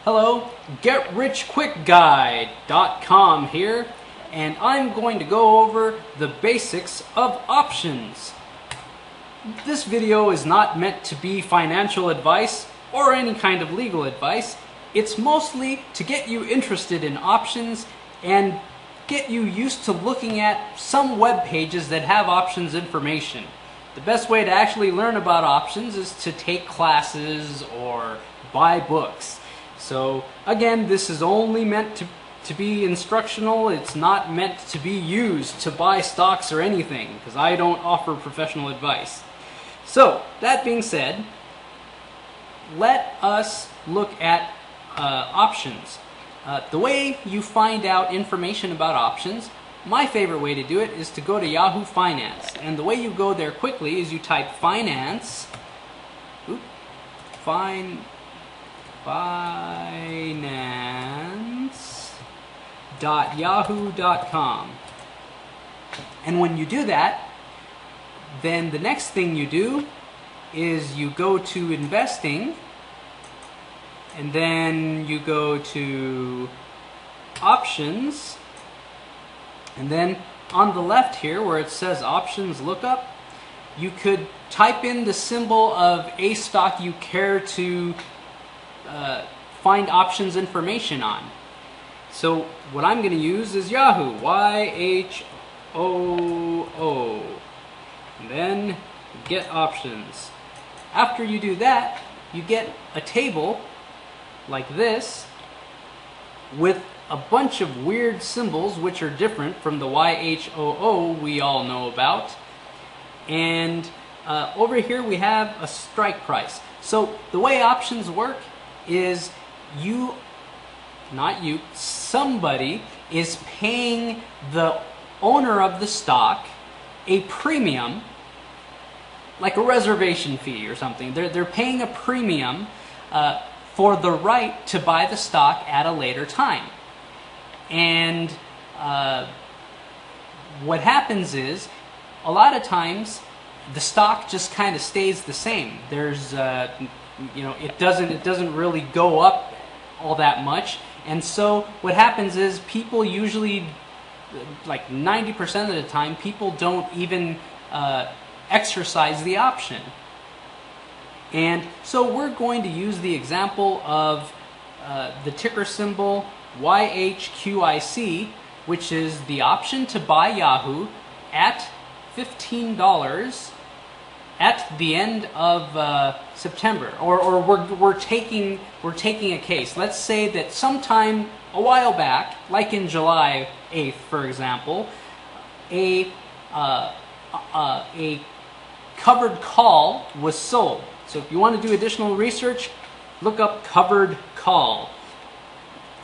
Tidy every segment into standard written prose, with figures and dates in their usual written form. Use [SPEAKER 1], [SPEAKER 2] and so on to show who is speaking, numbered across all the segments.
[SPEAKER 1] Hello, getrichquickguy.com here, and I'm going to go over the basics of options. This video is not meant to be financial advice or any kind of legal advice. It's mostly to get you interested in options and get you used to looking at some web pages that have options information. The best way to actually learn about options is to take classes or buy books. So again, this is only meant to be instructional. It's not meant to be used to buy stocks or anything, because I don't offer professional advice. So that being said, let us look at options. The way you find out information about options, my favorite way to do it is to go to Yahoo Finance. And the way you go there quickly is you type finance.yahoo.com. And when you do that, then the next thing you do is you go to investing, and then you go to options, and then on the left here where it says options lookup, you could type in the symbol of a stock you care to find options information on. So what I'm going to use is Yahoo, Y-H-O-O, and then get options. After you do that, you get a table like this with a bunch of weird symbols which are different from the Y-H-O-O we all know about. And over here we have a strike price. So the way options work is somebody is paying the owner of the stock a premium, like a reservation fee or something. They're paying a premium for the right to buy the stock at a later time. And what happens is, a lot of times the stock just kind of stays the same. There's it doesn't really go up all that much, and so what happens is people usually, like 90% of the time, people don't even exercise the option. And so we're going to use the example of the ticker symbol YHQIC, which is the option to buy Yahoo at $15 at the end of September. Or we're taking a case. Let's say that sometime a while back, like in July 8th, for example, a covered call was sold. So if you want to do additional research, look up covered call.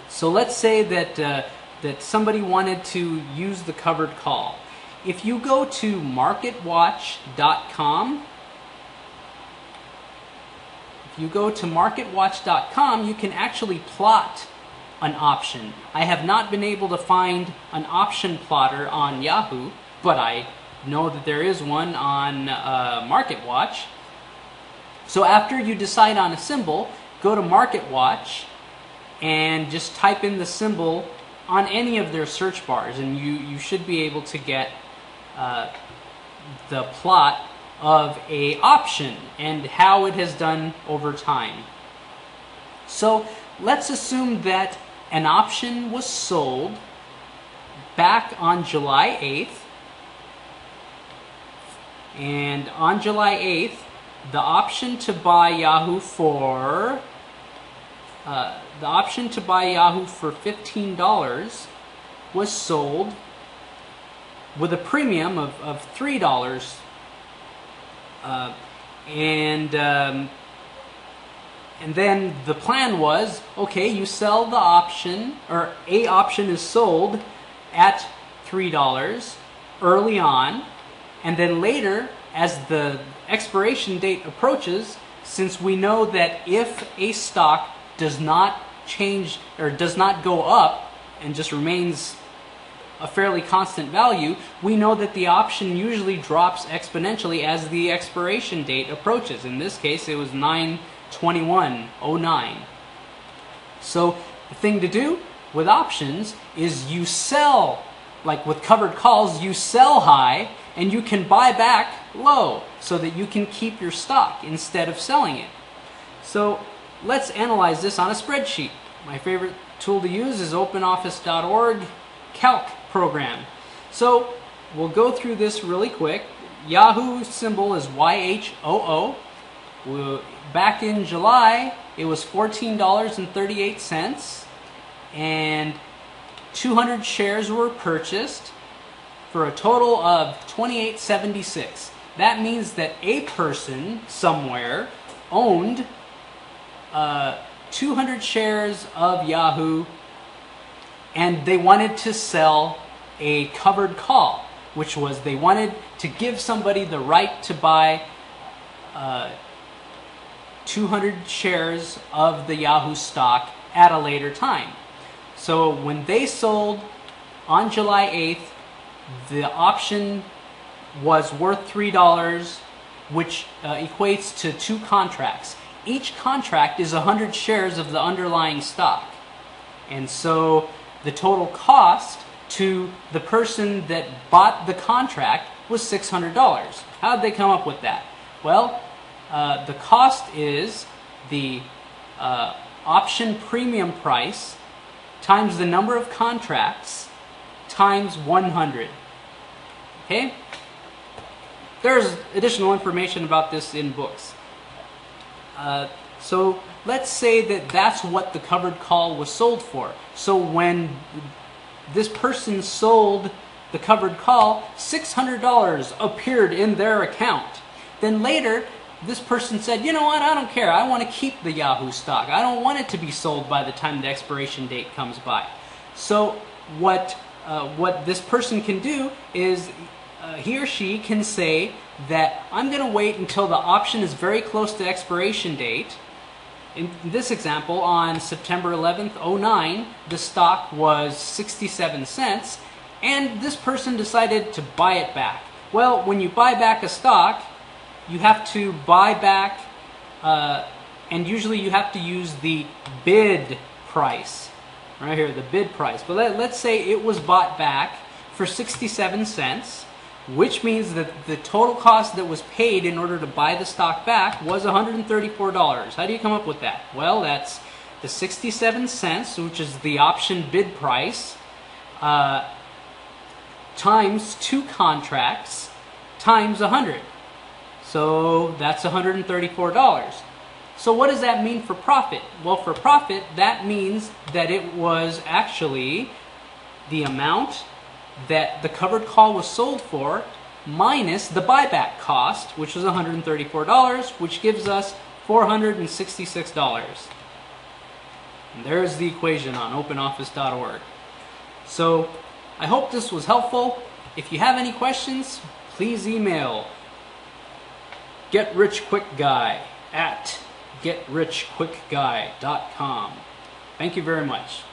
[SPEAKER 1] So let's say that somebody wanted to use the covered call. If you go to marketwatch.com, you can actually plot an option. I have not been able to find an option plotter on Yahoo, but I know that there is one on MarketWatch. So after you decide on a symbol, go to MarketWatch and just type in the symbol on any of their search bars, and you should be able to get the plot of a option and how it has done over time. So let's assume that an option was sold back on July 8th, and on July 8th the option to buy Yahoo for $15 was sold with a premium of $3, and then the plan was, okay, you sell the option, or a option is sold at $3 early on, and then later, as the expiration date approaches, since we know that if a stock does not change or does not go up and just remains a fairly constant value, we know that the option usually drops exponentially as the expiration date approaches. In this case, it was 9/21/09. So the thing to do with options is you sell, like with covered calls, you sell high and you can buy back low so that you can keep your stock instead of selling it. So let's analyze this on a spreadsheet. My favorite tool to use is OpenOffice.org calc program. So we'll go through this really quick. Yahoo symbol is YHOO. Back in July, it was $14.38, and 200 shares were purchased for a total of $28.76. That means that a person somewhere owned 200 shares of Yahoo, and they wanted to sell a covered call, which was they wanted to give somebody the right to buy 200 shares of the Yahoo stock at a later time. So when they sold on July 8th, the option was worth $3, which equates to 2 contracts. Each contract is 100 shares of the underlying stock. And so the total cost to the person that bought the contract was $600. How did they come up with that? Well, the cost is the option premium price times the number of contracts times 100. Okay? There's additional information about this in books. So let's say that that's what the covered call was sold for. So when this person sold the covered call, $600 appeared in their account. Then later, this person said, you know what, I don't care. I want to keep the Yahoo stock. I don't want it to be sold by the time the expiration date comes by. So what this person can do is he or she can say that I'm going to wait until the option is very close to expiration date. In this example, on September 11th, 09, the stock was 67 cents, and this person decided to buy it back. Well, when you buy back a stock, you have to buy back, and usually you have to use the bid price. Right here, the bid price. But let's say it was bought back for 67 cents, which means that the total cost that was paid in order to buy the stock back was $134. How do you come up with that? Well, that's the 67 cents, which is the option bid price, times 2 contracts, times 100. So that's $134. So what does that mean for profit? Well, for profit, that means that it was actually the amount that the covered call was sold for minus the buyback cost, which was $134, which gives us $466. And there's the equation on OpenOffice.org. So I hope this was helpful. If you have any questions, please email getrichquickguy at getrichquickguy.com. Thank you very much.